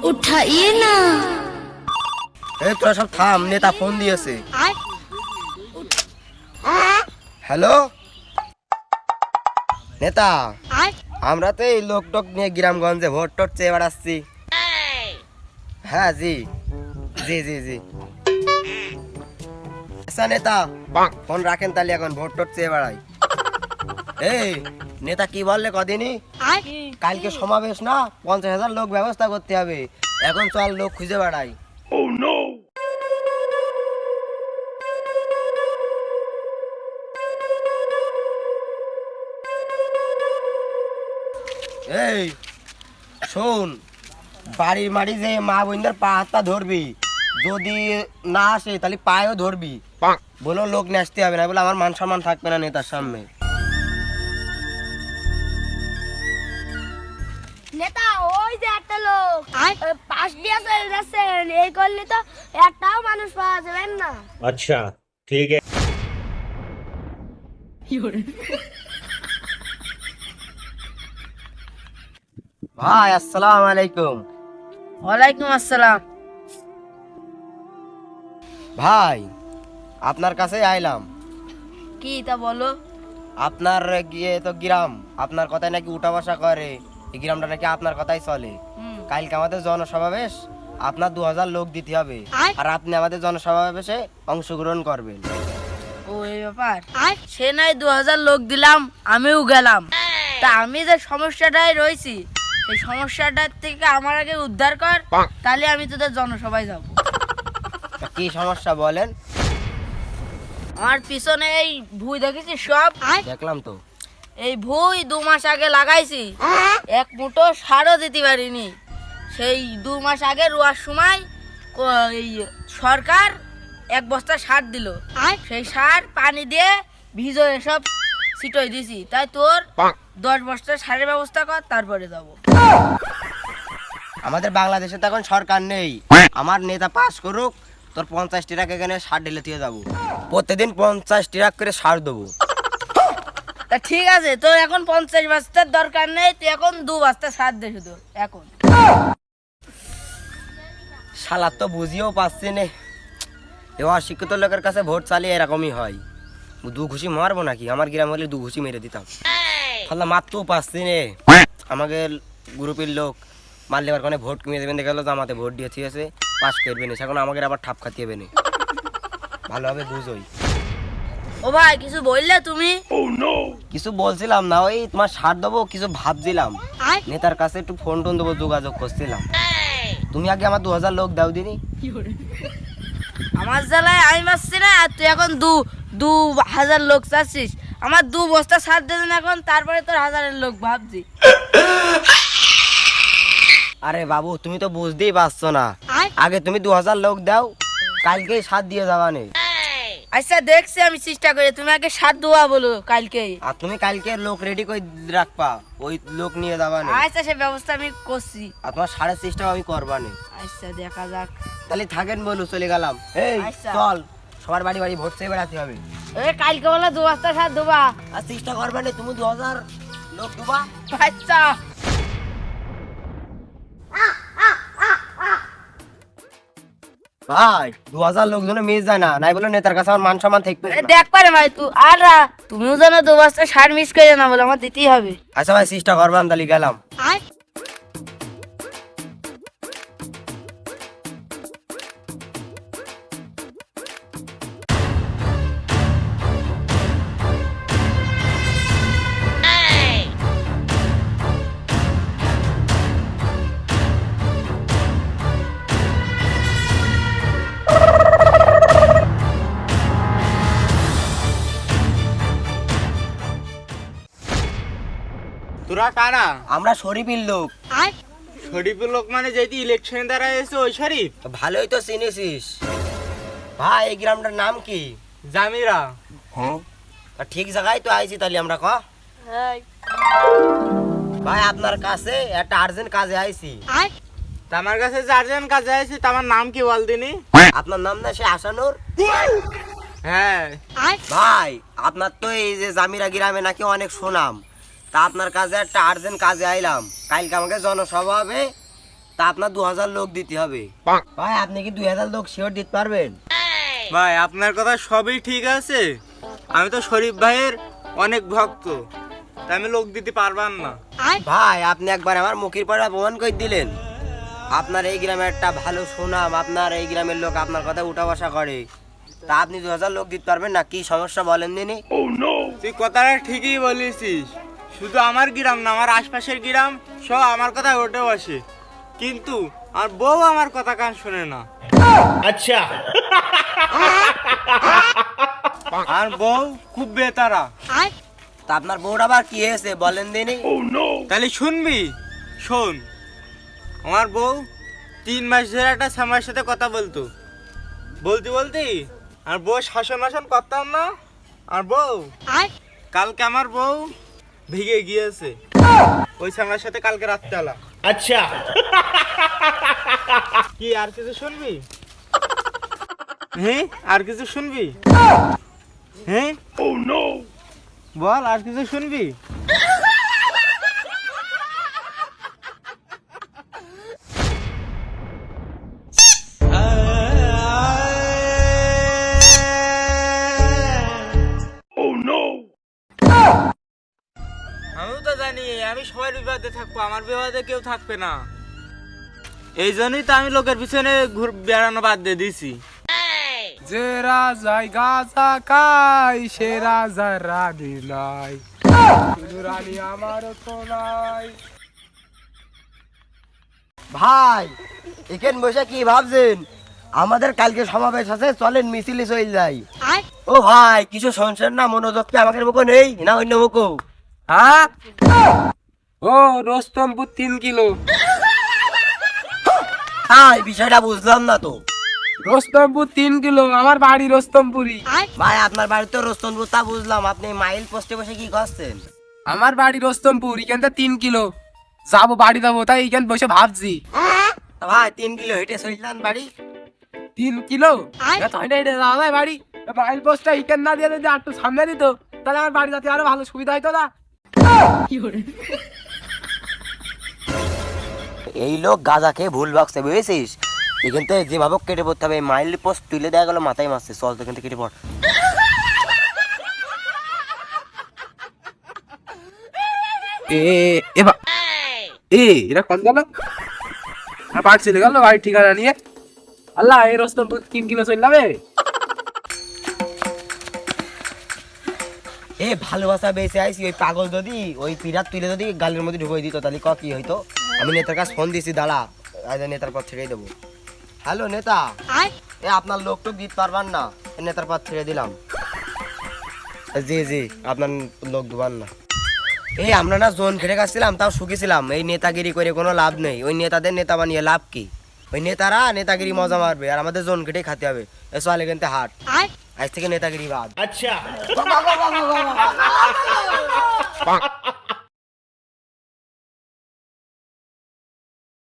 उठाइए ना। এই তোরা সব থাম, নেতা ফোন দিয়েছে। হ্যালো নেতা, আমরা তো এই লোক টোক নিয়ে গ্রামগঞ্জে ভোট টোট চেয়ে বেড়াচ্ছি। হ্যাঁ জি জি জি জি আচ্ছা নেতা ফোন রাখেন তাহলে, এখন ভোট টোট চেয়ে বেড়াই। এই নেতা কি বললে কদিনই? কালকে সমাবেশ না, 50,000 লোক ব্যবস্থা করতে হবে। এখন চল লোক খুঁজে বেড়াই। এই শোন, বাড়ির মাড়ি যে মা বোনদের পা হাতটা ধরবি, যদি না আসে তাহলে পায়েও ধরবি। বলো লোক নিয়ে আসতে হবে না, বলে আমার মান সম্মান থাকবে না নেতার সামনে। নেতা ওই যে একটা লোক পাশ দিয়ে চলে যাচ্ছেন, এই করলে তো একটাও মানুষ পাওয়া যাবেন না। अच्छा ठीक है। ভাই আসসালামু আলাইকুম। ওয়ালাইকুম আসসালাম। ভাই আপনার কাছে আইলাম। কি তা বলো? আপনার গিয়ে তো গ্রাম, আপনার কথাই নাকি উঠা বসা করে, এই গ্রামটা নাকি আপনার কথাই চলে। কালকে আমাদের জনসমাবেশ, আপনার 2000 লোক দিতে হবে, আর আপনি আমাদের জনসমাবেশে অংশগ্রহণ করবেন। ও এই ব্যাপার, সে নাই 2000 লোক দিলাম, আমিও গেলাম। তা আমি যে সমস্যাটায় রয়েছি, এই সমস্যাটার থেকে আমার আগে উদ্ধার কর, তাহলে আমি তোদের জনসভায় যাব। তা কি সমস্যা বলেন? আমার পিছনে এই ভুঁই দেখেছিস সব? দেখলাম তো। এই ভুঁই 2 মাস আগে লাগাইছি, এক মুঠো সারও দিতে পারিনি। সেই 2 মাস আগে রোয়ার সময় এই সরকার 1 বস্তা সার দিল, সেই সার পানি দিয়ে ভিজো এসব ছিটই দিছি। তাই তোর 10 বস্তা সারের ব্যবস্থা কর, তারপরে যাব। আমাদের বাংলাদেশে তো এখন সরকার নেই, আমার নেতা পাস করুক, তোর 50 ট্রাক এখানে সার ঢেলে দিয়ে যাবো। প্রতিদিন 50 ট্রাক করে সার দেবো। তা ঠিক আছে, তোর এখন 50 বস্তার দরকার নেই, তুই এখন 2 বস্তা সার দে শুধু এখন। শালা তো বুঝিয়েও পাচ্ছি নে, এবার শিক্ষিত লোকের কাছে ভোট চালিয়ে এরকমই হয়। দু ঘুষি মারবো নাকি? আমার গ্রাম হলে 2 ঘুষি মেরে দিতাম। শালা মারতেও পাচ্ছি নে, আমাদের গ্রুপের লোক মারলে এবার কোনে ভোট কমিয়ে দেবেন, দেখা গেলো জামাতে ভোট দিয়েছি আছে, পাস করবে না, এখন আমাকে আবার ঠাপ খাতিয়ে হবে না। ভালোভাবে বুঝোই। ও ভাই কিছু বললে তুমি? কিছু বলছিলাম না, ওই তোমার সার দেবো কিছু ভাবছিলাম, নেতার কাছে একটু ফোন টোন দেবো, যোগাযোগ করছিলাম। তুমি আগে আমার 2000 লোক দাও দিনি। আমার জ্বালায় আমি পাচ্ছি না, আর তুই এখন 2000 লোক চাচ্ছিস। আমার 2 বস্তা সার দেবেন এখন, তারপরে তোর 1000 লোক ভাবছি। আরে বাবু তুমি তো বুঝতেই পারছো না, আগে তুমি 2000 লোক দাও, কালকেই সার দিয়ে যাবা নে। আচ্ছা দেখছি আমি চেষ্টা করি, তুমি আগে সার দেওয়া বলো কালকেই। আর তুমি কালকে লোক রেডি করে রাখবা, ওই লোক নিয়ে যাবা নে। আচ্ছা সে ব্যবস্থা আমি করছি। আর তোমার সাড়ে চেষ্টা আমি করবা নে। আচ্ছা দেখা যাক। তাহলে থাকেন বলু, চলে গেলাম। এই আচ্ছা। চল, সবার বাড়ি বাড়ি ভোট চেয়ে বেড়াতে হবে। কালকে বলে 2 বস্তা সার দেবা। আর চেষ্টা করবা নে, তুমি 2000 লোক দেবা। আচ্ছা ভাই 2000 লোক যেন মিস যায় না, নাই বলে নেতার কাছে আমার মান সম্মান থাকবে না। দেখ পারে ভাই তুই আর তুমিও যেন 2 বস্তা সার মিস করে না, বলে আমার দিতেই হবে। আচ্ছা ভাই চেষ্টা করবাম, তাহলে গেলাম। তোরা কারা? আমরা শরীফের লোক। শরীফের লোক মানে যেটি ইলেকশনে দাঁড়াইছে ওই শরীফ? ভালোই তো চিনেছিস। ভাই এই গ্রামটার নাম কি? জামিরা। তা ঠিক জায়গায় তো আইছি, তাহলে আমরা ক ভাই আপনার কাছে একটা আর্জেন্ট কাজে আইছি। তা আমার কাছে চারজন কাজে আছে, তা আমার নাম কি বল দিনি? আপনার নাম না সে আসানুর? হ্যাঁ ভাই আপনার তো এই যে জামিরা গ্রামে নাকি অনেক সুনাম, তা আপনার কাছে একটা আর্জেন্ট কাজে আইলাম। কালকে আমাকে জনসভা হবে, তা আপনার 2000 লোক দিতে হবে। ভাই আপনি কি 2000 লোক শিওর দিতে পারবেন? ভাই আপনার কথা সবই ঠিক আছে, আমি তো শরীফ ভাইয়ের অনেক ভক্ত, তাই আমি লোক দিতে পারবান না। ভাই আপনি একবার আমার মুখের পরে প্রমাণ করে দিলেন। আপনার এই গ্রামে একটা ভালো সুনাম, আপনার এই গ্রামের লোক আপনার কথা উঠা বসা করে, তা আপনি 2000 লোক দিতে পারবেন না? কি সমস্যা বলেন দিনি? তুই কথাটা ঠিকই বলেছিস, শুধু আমার গ্রাম না, আমার আশপাশের গ্রাম সব আমার কথা উঠে বসে, কিন্তু আর বউ আমার কথা কান শোনে না। अच्छा আর বউ খুব বেতারা। তা আপনার বউটা আবার কি হয়েছে বলেন দিনি? তাহলে শুনবি, শোন। আমার বউ 3 মাস ধরে একটা স্বামীর সাথে কথা বলতে বলতে আর বউ শাসন করতাম না, আর বউ কালকে আমার বউ ভিগে গিয়েছে ওই স্বামীর সাথে কালকে রাত্রেবেলা। अच्छा কি আর কিছু শুনবি? হ্যাঁ আর কিছু শুনবি? হ্যাঁ বল আর কিছু শুনবি? আমিও তো জানি আমি সবার বিবাদে থাকবো, আমার বিবাদে কেউ থাকবে না, এই জন্যই তো আমি লোকের পিছনে বেড়ানো বাদ দিয়ে দিছি। যে রাজাই গাজা খাই সে রাজার রানী নাই, শুধু রানী আমার তো নাই। ভাই এখানে বসে কি ভাবছেন? আমাদের কালকে সমাবেশ আছে, চলেন মিছিলে চলে যাই। ও ভাই কিছু শুনছেন না? মনোযোগ কি আমাদের মুখো নেই না অন্য মুখো? হ্যাঁ ও রোস্তমপুর 3 কিলো। ভাই বিষয়টা বুঝলাম না তো। রোস্তমপুর 3 কিলো, আমার বাড়ি রোস্তমপুরি। ভাই আপনার বাড়িতে রোস্তনপুর তা বুঝলাম, আপনি মাইল পোস্টে বসে কি করছেন? আমার বাড়ি রোস্তমপুর, এখান থেকে 3 কিলো যাবো, বাড়ি যাবো, তাই এখানে বসে ভাবছি। ভাই 3 কিলো হেঁটে চললেন বাড়ি? 3 কিলো হেঁটে যাওয়া যায় বাড়ি? মাইল পোস্টটা এখান না দিয়ে যদি একটু সামনে দিত তাহলে আমার বাড়ি যাতে আরো ভালো সুবিধা হইতো না। এই লোক গাঁজা খেয়ে ভুল ভাগছে বুঝেছিস? এখান থেকে যেভাবে কেটে পড়তে হবে, মাইল পোস্ট তুলে দেওয়া গেল মাথায় মারছে, চল তো এখান থেকে কেটে পড়। এরা কোন গেল? বাড়ি চলে গেল, বাড়ির ঠিকানা নিয়ে। আল্লাহ এই রোস্তমপুর 3 কিলো চললামে। এ ভালোবাসা বেঁচে আইসি, ওই পাগল যদি ওই পিরাত তুলে যদি গালের মধ্যে ঢুকিয়ে দিত তাহলে কি হইতো? আমি নেতার কাছে ফোন দিয়েছি, দাঁড়া আজ নেতার পর ছেড়ে দেবো। হ্যালো নেতা, এ আপনার লোক টোক দিতে পারবেন না, নেতার পর ছেড়ে দিলাম। জি জি আপনার লোক দেবেন না। এই আমরা না জোন খেটে কাছছিলাম, তাও শুকিয়েছিলাম। এই নেতাগিরি করে কোনো লাভ নেই, ওই নেতাদের নেতা বানিয়ে লাভ কি? ওই নেতারা নেতাগিরি মজা মারবে আর আমাদের জোন খেটে খাতে হবে। এসো আলে কিন্তু হাট, আজ থেকে নেতাগিরি বাদ। अच्छा